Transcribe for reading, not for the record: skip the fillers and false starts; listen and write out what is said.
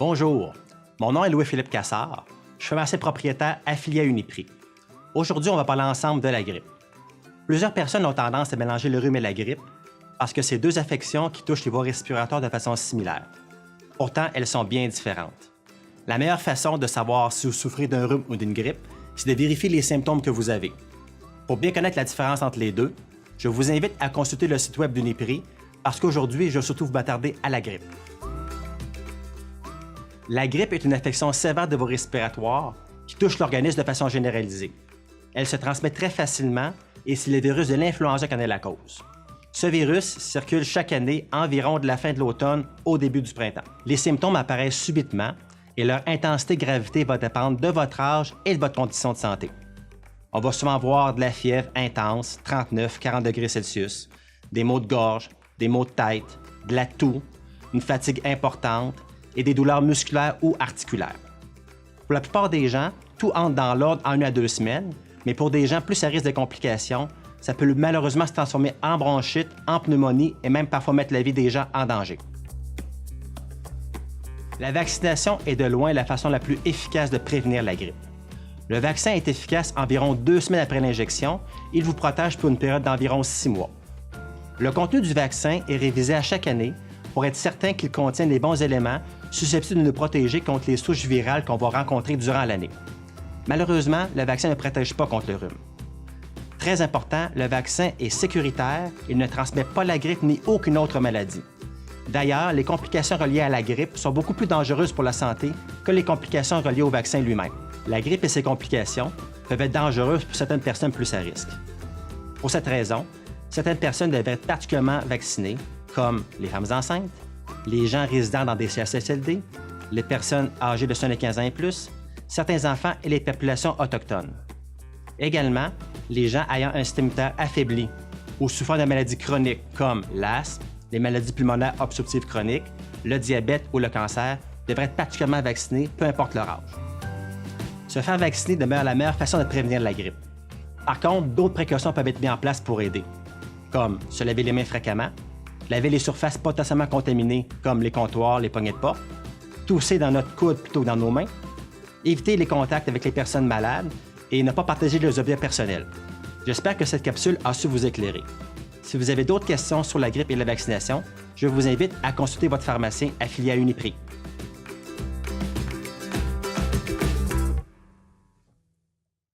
Bonjour, mon nom est Louis-Philippe Cassard. Je suis pharmacien propriétaire affilié à Uniprix. Aujourd'hui, on va parler ensemble de la grippe. Plusieurs personnes ont tendance à mélanger le rhume et la grippe parce que c'est deux affections qui touchent les voies respiratoires de façon similaire. Pourtant, elles sont bien différentes. La meilleure façon de savoir si vous souffrez d'un rhume ou d'une grippe, c'est de vérifier les symptômes que vous avez. Pour bien connaître la différence entre les deux, je vous invite à consulter le site web d'Uniprix parce qu'aujourd'hui, je vais surtout vous m'attarder à la grippe. La grippe est une affection sévère de voies respiratoires qui touche l'organisme de façon généralisée. Elle se transmet très facilement et c'est le virus de l'influenza qui en est la cause. Ce virus circule chaque année environ de la fin de l'automne au début du printemps. Les symptômes apparaissent subitement et leur intensité et gravité va dépendre de votre âge et de votre condition de santé. On va souvent voir de la fièvre intense, 39-40 degrés Celsius, des maux de gorge, des maux de tête, de la toux, une fatigue importante et des douleurs musculaires ou articulaires. Pour la plupart des gens, tout entre dans l'ordre en 1 à 2 semaines, mais pour des gens plus à risque de complications, ça peut malheureusement se transformer en bronchite, en pneumonie et même parfois mettre la vie des gens en danger. La vaccination est de loin la façon la plus efficace de prévenir la grippe. Le vaccin est efficace environ 2 semaines après l'injection. Il vous protège pour une période d'environ 6 mois. Le contenu du vaccin est révisé à chaque année pour être certain qu'il contient les bons éléments susceptibles de nous protéger contre les souches virales qu'on va rencontrer durant l'année. Malheureusement, le vaccin ne protège pas contre le rhume. Très important, le vaccin est sécuritaire, il ne transmet pas la grippe ni aucune autre maladie. D'ailleurs, les complications reliées à la grippe sont beaucoup plus dangereuses pour la santé que les complications reliées au vaccin lui-même. La grippe et ses complications peuvent être dangereuses pour certaines personnes plus à risque. Pour cette raison, certaines personnes devraient être particulièrement vaccinées, comme les femmes enceintes, les gens résidant dans des CHSLD, les personnes âgées de 75 ans et plus, certains enfants et les populations autochtones. Également, les gens ayant un système immunitaire affaibli ou souffrant de maladies chroniques comme l'asthme, les maladies pulmonaires obstructives chroniques, le diabète ou le cancer devraient être particulièrement vaccinés, peu importe leur âge. Se faire vacciner demeure la meilleure façon de prévenir la grippe. Par contre, d'autres précautions peuvent être mises en place pour aider, comme se laver les mains fréquemment, laver les surfaces potentiellement contaminées comme les comptoirs, les poignées de porte, tousser dans notre coude plutôt que dans nos mains, éviter les contacts avec les personnes malades et ne pas partager les objets personnels. J'espère que cette capsule a su vous éclairer. Si vous avez d'autres questions sur la grippe et la vaccination, je vous invite à consulter votre pharmacien affilié à Uniprix.